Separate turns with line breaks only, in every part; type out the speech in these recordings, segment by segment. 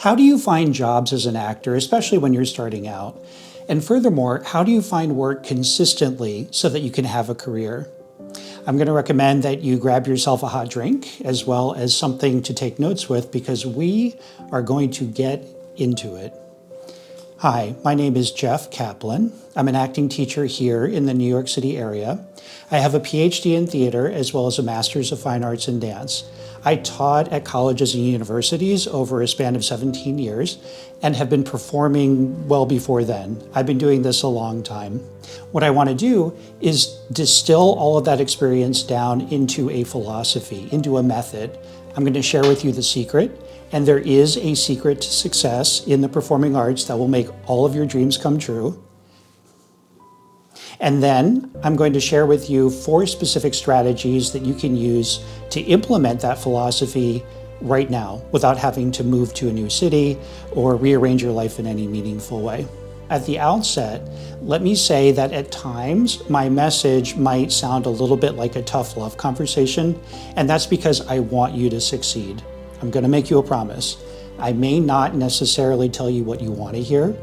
How do you find jobs as an actor, especially when you're starting out? And furthermore, how do you find work consistently so that you can have a career? I'm going to recommend that you grab yourself a hot drink as well as something to take notes with, because we are going to get into it. Hi, my name is Jeff Kaplan. I'm an acting teacher here in the New York City area. I have a PhD in theater as well as a Master's of Fine Arts in Dance. I taught at colleges and universities over a span of 17 years and have been performing well before then. I've been doing this a long time. What I want to do is distill all of that experience down into a philosophy, into a method. I'm going to share with you the secret. And there is a secret to success in the performing arts that will make all of your dreams come true. And then I'm going to share with you 4 specific strategies that you can use to implement that philosophy right now without having to move to a new city or rearrange your life in any meaningful way. At the outset, let me say that at times my message might sound a little bit like a tough love conversation, and that's because I want you to succeed. I'm going to make you a promise. I may not necessarily tell you what you want to hear,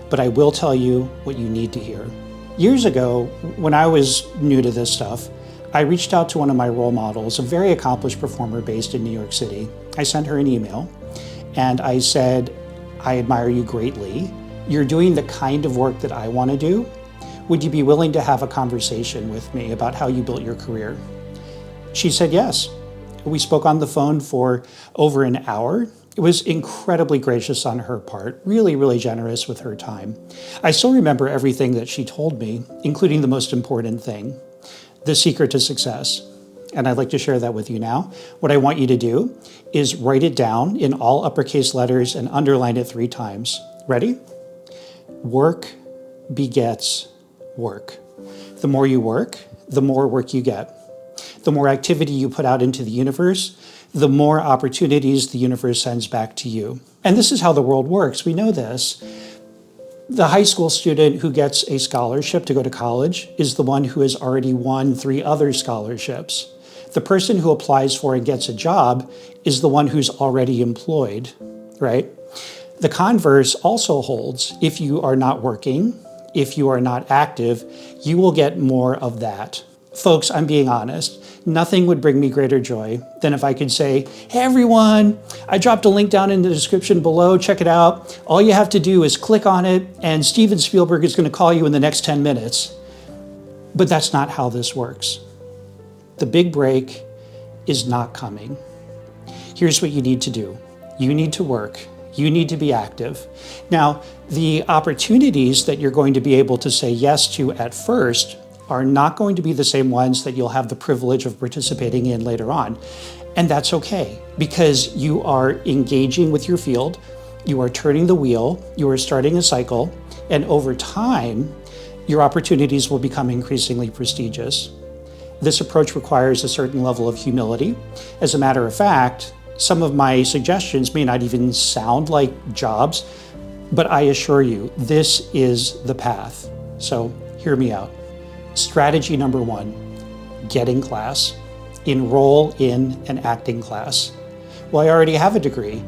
but I will tell you what you need to hear. Years ago, when I was new to this stuff, I reached out to one of my role models, a very accomplished performer based in New York City. I sent her an email and I said, I admire you greatly. You're doing the kind of work that I want to do. Would you be willing to have a conversation with me about how you built your career? She said yes. We spoke on the phone for over an hour. It was incredibly gracious on her part, really generous with her time. I still remember everything that she told me, including the most important thing, the secret to success. And I'd like to share that with you now. What I want you to do is write it down in all uppercase letters and underline it 3 times. Ready? Work begets work. The more you work, the more work you get. The more activity you put out into the universe, the more opportunities the universe sends back to you. And this is how the world works. We know this. The high school student who gets a scholarship to go to college is the one who has already won 3 other scholarships. The person who applies for and gets a job is the one who's already employed, right? The converse also holds. If you are not working, if you are not active, you will get more of that. Folks, I'm being honest. Nothing would bring me greater joy than if I could say, hey everyone, I dropped a link down in the description below, check it out. All you have to do is click on it and Steven Spielberg is going to call you in the next 10 minutes. But that's not how this works. The big break is not coming. Here's what you need to do. You need to work. You need to be active. Now, the opportunities that you're going to be able to say yes to at first are not going to be the same ones that you'll have the privilege of participating in later on. And that's okay, because you are engaging with your field, you are turning the wheel, you are starting a cycle, and over time, your opportunities will become increasingly prestigious. This approach requires a certain level of humility. As a matter of fact, some of my suggestions may not even sound like jobs, but I assure you, this is the path. So hear me out. Strategy number 1, get in class. Enroll in an acting class. Well, I already have a degree.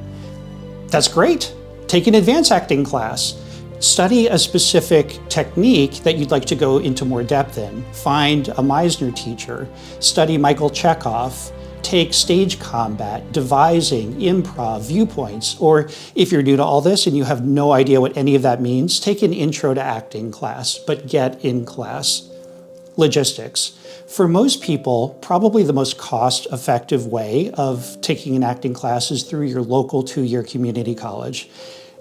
That's great. Take an advanced acting class. Study a specific technique that you'd like to go into more depth in. Find a Meisner teacher. Study Michael Chekhov. Take stage combat, devising, improv, viewpoints. Or if you're new to all this and you have no idea what any of that means, take an intro to acting class, but get in class. Logistics. For most people, probably the most cost-effective way of taking an acting class is through your local 2-year community college.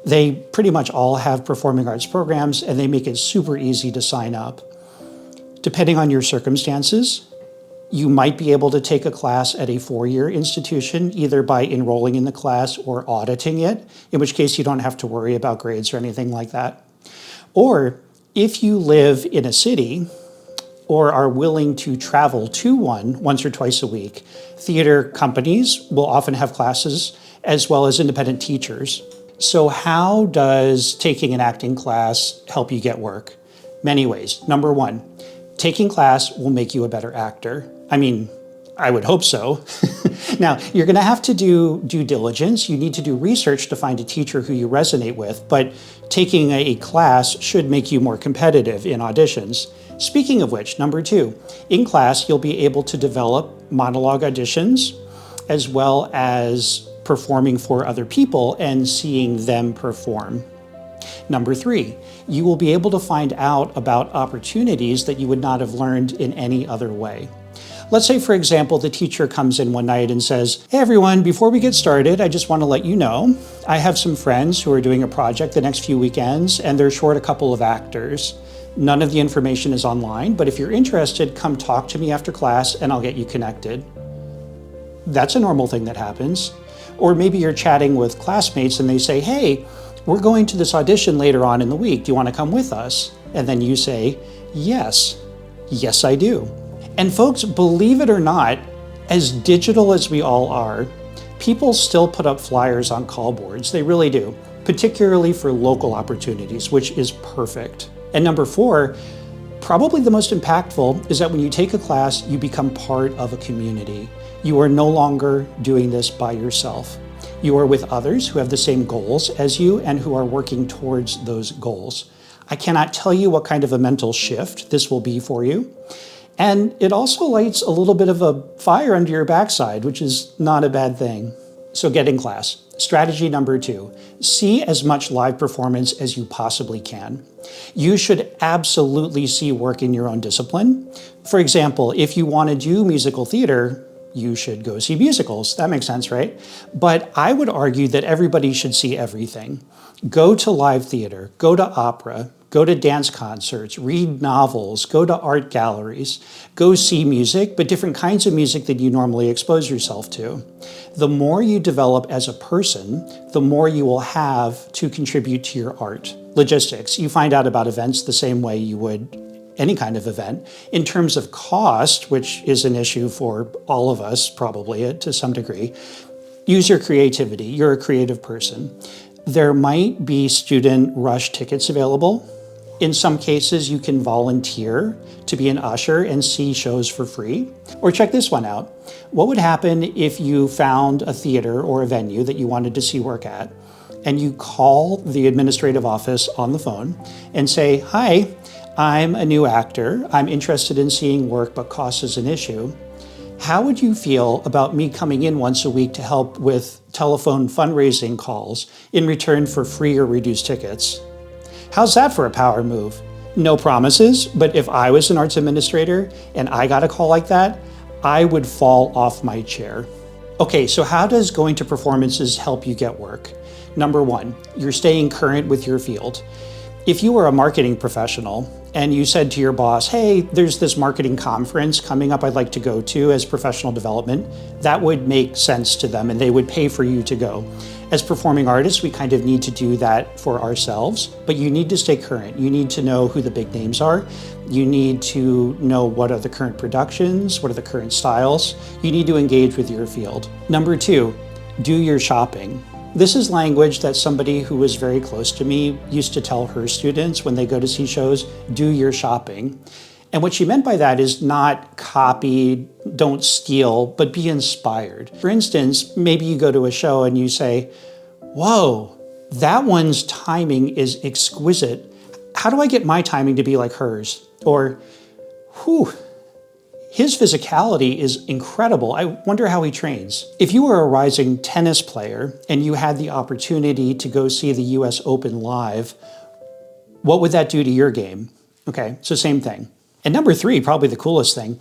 They pretty much all have performing arts programs and they make it super easy to sign up. Depending on your circumstances, you might be able to take a class at a 4-year institution, either by enrolling in the class or auditing it, in which case you don't have to worry about grades or anything like that. Or if you live in a city or are willing to travel to one once or twice a week, theater companies will often have classes as well as independent teachers. So how does taking an acting class help you get work? Many ways. Number 1, taking class will make you a better actor. I mean, I would hope so. Now, you're going to have to do due diligence. You need to do research to find a teacher who you resonate with, but taking a class should make you more competitive in auditions. Speaking of which, number 2, in class, you'll be able to develop monologue auditions as well as performing for other people and seeing them perform. Number 3, you will be able to find out about opportunities that you would not have learned in any other way. Let's say, for example, the teacher comes in one night and says, "Hey everyone, before we get started, I just want to let you know, I have some friends who are doing a project the next few weekends and they're short a couple of actors. None of the information is online, but if you're interested, come talk to me after class and I'll get you connected." That's a normal thing that happens. Or maybe you're chatting with classmates and they say, "Hey, we're going to this audition later on in the week. Do you want to come with us?" And then you say, "Yes, yes I do." And folks, believe it or not, as digital as we all are, people still put up flyers on call boards. They really do, particularly for local opportunities, which is perfect. And number 4, probably the most impactful, is that when you take a class, you become part of a community. You are no longer doing this by yourself. You are with others who have the same goals as you and who are working towards those goals. I cannot tell you what kind of a mental shift this will be for you. And it also lights a little bit of a fire under your backside, which is not a bad thing. So get in class. Strategy number 2, see as much live performance as you possibly can. You should absolutely see work in your own discipline. For example, if you want to do musical theater, you should go see musicals. That makes sense, right? But I would argue that everybody should see everything. Go to live theater, go to opera, go to dance concerts, read novels, go to art galleries, go see music, but different kinds of music that you normally expose yourself to. The more you develop as a person, the more you will have to contribute to your art. Logistics, you find out about events the same way you would any kind of event. In terms of cost, which is an issue for all of us probably to some degree, use your creativity. You're a creative person. There might be student rush tickets available. In some cases, you can volunteer to be an usher and see shows for free. Or check this one out. What would happen if you found a theater or a venue that you wanted to see work at, and you call the administrative office on the phone and say, "Hi, I'm a new actor. I'm interested in seeing work, but cost is an issue. How would you feel about me coming in once a week to help with telephone fundraising calls in return for free or reduced tickets?" How's that for a power move? No promises, but if I was an arts administrator and I got a call like that, I would fall off my chair. Okay, so how does going to performances help you get work? Number 1, you're staying current with your field. If you were a marketing professional and you said to your boss, "Hey, there's this marketing conference coming up I'd like to go to as professional development," that would make sense to them and they would pay for you to go. As performing artists, we kind of need to do that for ourselves, but you need to stay current. You need to know who the big names are. You need to know what are the current productions, what are the current styles. You need to engage with your field. Number 2, do your shopping. This is language that somebody who was very close to me used to tell her students when they go to see shows, do your shopping. And what she meant by that is not copy, don't steal, but be inspired. For instance, maybe you go to a show and you say, "Whoa, that one's timing is exquisite. How do I get my timing to be like hers?" Or, "Whew, his physicality is incredible. I wonder how he trains." If you were a rising tennis player and you had the opportunity to go see the US Open live, what would that do to your game? Okay, so same thing. And number 3, probably the coolest thing,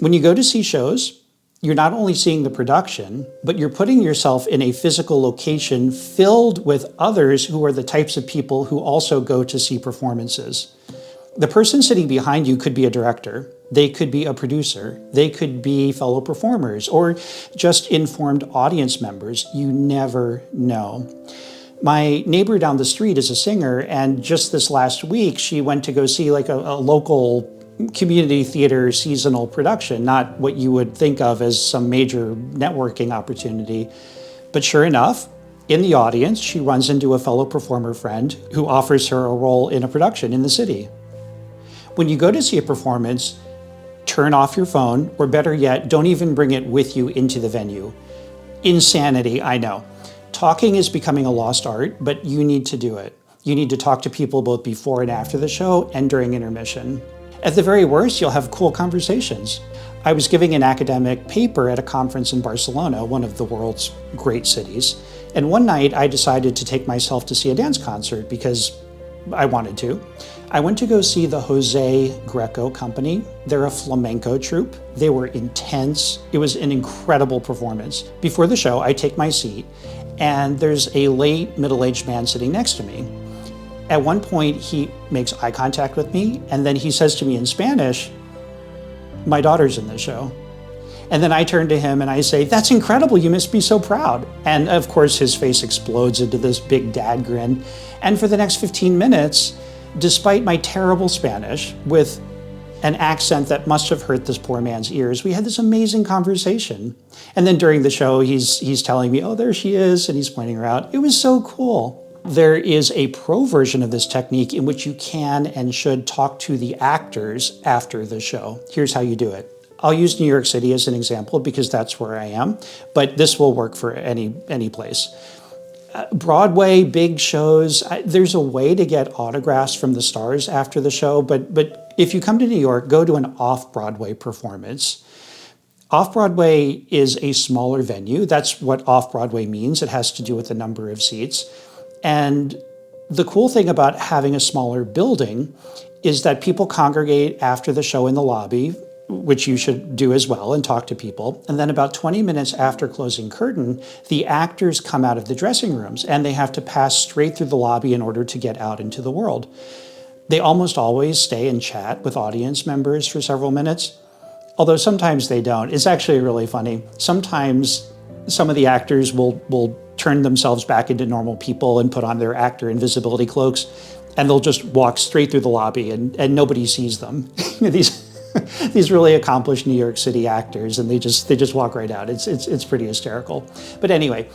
when you go to see shows, you're not only seeing the production, but you're putting yourself in a physical location filled with others who are the types of people who also go to see performances. The person sitting behind you could be a director, they could be a producer, they could be fellow performers, or just informed audience members. You never know. My neighbor down the street is a singer, and just this last week, she went to go see like a local community theater seasonal production, not what you would think of as some major networking opportunity. But sure enough, in the audience, she runs into a fellow performer friend who offers her a role in a production in the city. When you go to see a performance, turn off your phone, or better yet, don't even bring it with you into the venue. Insanity, I know. Talking is becoming a lost art, but you need to do it. You need to talk to people both before and after the show and during intermission. At the very worst, you'll have cool conversations. I was giving an academic paper at a conference in Barcelona, one of the world's great cities, and one night I decided to take myself to see a dance concert because I wanted to. I went to go see the Jose Greco Company. They're a flamenco troupe. They were intense. It was an incredible performance. Before the show, I take my seat, and there's a late middle-aged man sitting next to me. At one point, he makes eye contact with me, and then he says to me in Spanish, "My daughter's in the show." And then I turn to him and I say, "That's incredible, you must be so proud." And of course, his face explodes into this big dad grin. And for the next 15 minutes, despite my terrible Spanish, with an accent that must have hurt this poor man's ears, we had this amazing conversation. And then during the show, he's telling me, "Oh, there she is," and he's pointing her out. It was so cool. There is a pro version of this technique in which you can and should talk to the actors after the show. Here's how you do it. I'll use New York City as an example because that's where I am, but this will work for any place. Broadway, big shows, there's a way to get autographs from the stars after the show, but if you come to New York, go to an off-Broadway performance. Off-Broadway is a smaller venue. That's what off-Broadway means. It has to do with the number of seats. And the cool thing about having a smaller building is that people congregate after the show in the lobby, which you should do as well, and talk to people. And then about 20 minutes after closing curtain, the actors come out of the dressing rooms and they have to pass straight through the lobby in order to get out into the world. They almost always stay and chat with audience members for several minutes, although sometimes they don't. It's actually really funny. Sometimes some of the actors will turn themselves back into normal people and put on their actor invisibility cloaks, and they'll just walk straight through the lobby and nobody sees them. These really accomplished New York City actors, and they just walk right out. It's pretty hysterical. But anyway,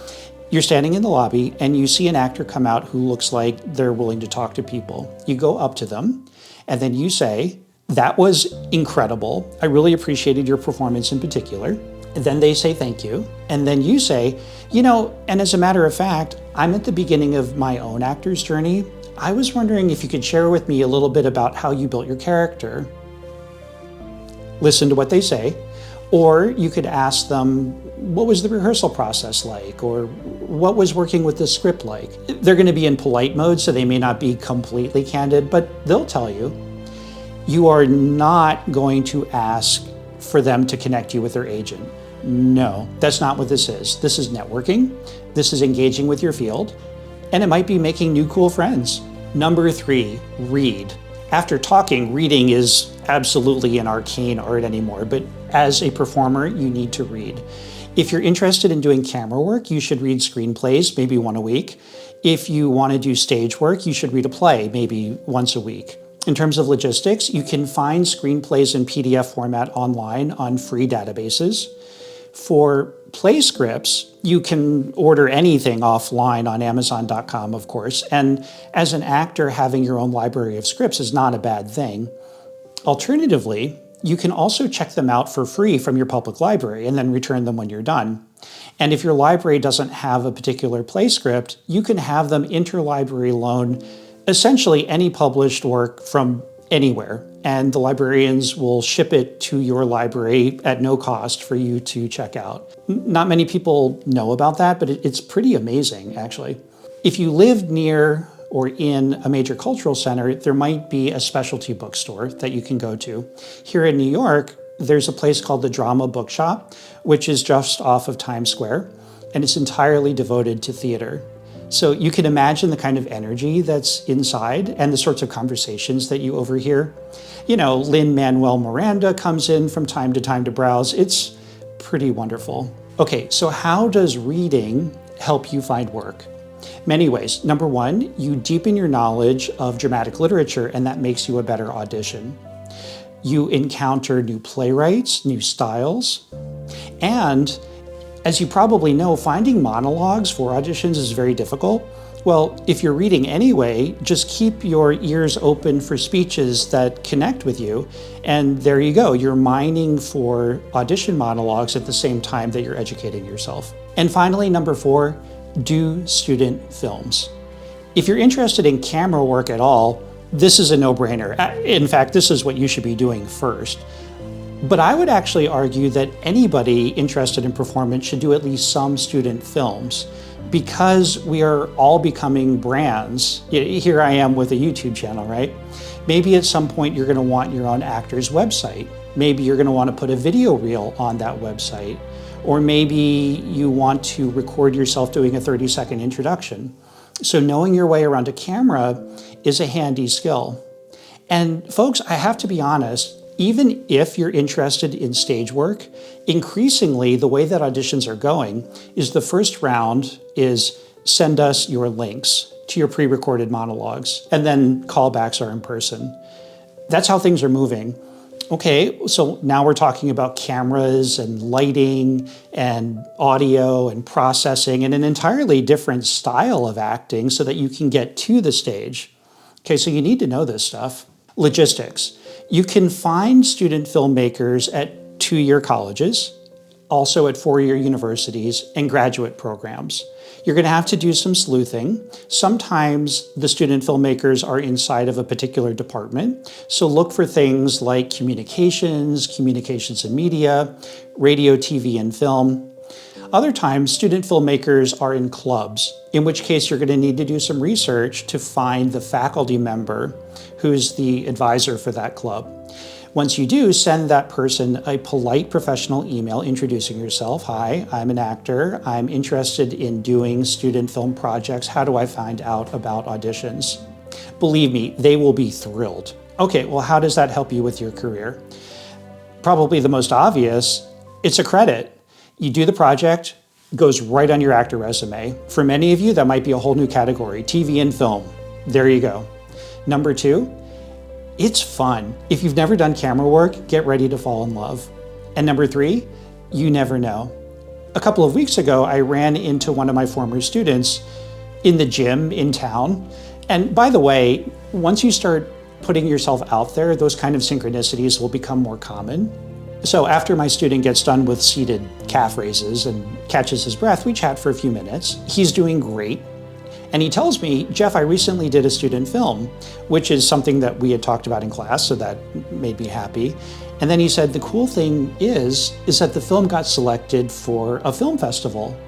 you're standing in the lobby and you see an actor come out who looks like they're willing to talk to people. You go up to them and then you say, "That was incredible. I really appreciated your performance in particular." And then they say thank you. And then you say, "And as a matter of fact, I'm at the beginning of my own actor's journey. I was wondering if you could share with me a little bit about how you built your character." Listen to what they say. Or you could ask them, "What was the rehearsal process like?" Or "What was working with the script like?" They're going to be in polite mode, so they may not be completely candid, but they'll tell you. You are not going to ask for them to connect you with their agent. No, that's not what this is. This is networking. This is engaging with your field. And it might be making new cool friends. Number 3, read. After talking, reading is absolutely an arcane art anymore, but as a performer, you need to read. If you're interested in doing camera work, you should read screenplays, maybe one a week. If you want to do stage work, you should read a play, maybe once a week. In terms of logistics, you can find screenplays in PDF format online on free databases. For play scripts, you can order anything offline on Amazon.com, of course, and as an actor, having your own library of scripts is not a bad thing. Alternatively, you can also check them out for free from your public library and then return them when you're done. And if your library doesn't have a particular play script, you can have them interlibrary loan essentially any published work from anywhere, and the librarians will ship it to your library at no cost for you to check out. Not many people know about that, but it's pretty amazing, actually. If you live near or in a major cultural center, there might be a specialty bookstore that you can go to. Here in New York, there's a place called the Drama Bookshop, which is just off of Times Square, and it's entirely devoted to theater. So you can imagine the kind of energy that's inside and the sorts of conversations that you overhear. Lin-Manuel Miranda comes in from time to browse. It's pretty wonderful. Okay, so how does reading help you find work? Many ways. Number 1, you deepen your knowledge of dramatic literature, and that makes you a better audition. You encounter new playwrights, new styles, and As you probably know, finding monologues for auditions is very difficult. Well, if you're reading anyway, just keep your ears open for speeches that connect with you. And there you go, you're mining for audition monologues at the same time that you're educating yourself. And finally, number 4, do student films. If you're interested in camera work at all, this is a no-brainer. In fact, this is what you should be doing first. But I would actually argue that anybody interested in performance should do at least some student films, because we are all becoming brands. Here I am with a YouTube channel, right? Maybe at some point you're going to want your own actor's website. Maybe you're going to want to put a video reel on that website. Or maybe you want to record yourself doing a 30-second introduction. So knowing your way around a camera is a handy skill. And folks, I have to be honest, even if you're interested in stage work, increasingly the way that auditions are going is the first round is send us your links to your pre-recorded monologues, and then callbacks are in person. That's how things are moving. Okay, so now we're talking about cameras and lighting and audio and processing and an entirely different style of acting so that you can get to the stage. Okay, so you need to know this stuff. Logistics. You can find student filmmakers at 2-year colleges, also at 4-year universities and graduate programs. You're going to have to do some sleuthing. Sometimes the student filmmakers are inside of a particular department, so look for things like communications and media, radio, TV, and film. Other times, student filmmakers are in clubs, in which case you're going to need to do some research to find the faculty member who's the advisor for that club. Once you do, send that person a polite professional email introducing yourself. Hi, I'm an actor. I'm interested in doing student film projects. How do I find out about auditions? Believe me, they will be thrilled. Okay, well, how does that help you with your career? Probably the most obvious, it's a credit. You do the project, goes right on your actor resume. For many of you, that might be a whole new category, TV and film. There you go. Number 2, it's fun. If you've never done camera work, get ready to fall in love. And number 3, you never know. A couple of weeks ago, I ran into one of my former students in the gym in town. And by the way, once you start putting yourself out there, those kind of synchronicities will become more common. So after my student gets done with seated calf raises and catches his breath, we chat for a few minutes. He's doing great. And he tells me, Jeff, I recently did a student film, which is something that we had talked about in class, so that made me happy. And then he said, the cool thing is that the film got selected for a film festival.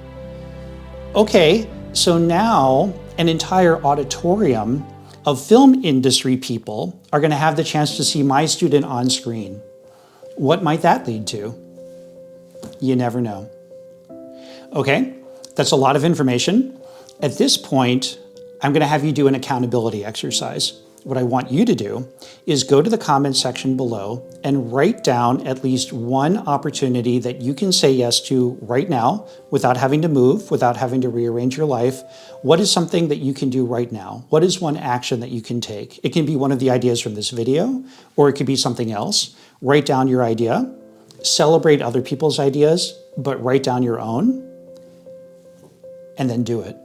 Okay, so now an entire auditorium of film industry people are going to have the chance to see my student on screen. What might that lead to? You never know. Okay, that's a lot of information. At this point, I'm going to have you do an accountability exercise. What I want you to do is go to the comment section below and write down at least one opportunity that you can say yes to right now without having to move, without having to rearrange your life. What is something that you can do right now? What is one action that you can take? It can be one of the ideas from this video, or it could be something else. Write down your idea, celebrate other people's ideas, but write down your own, and then do it.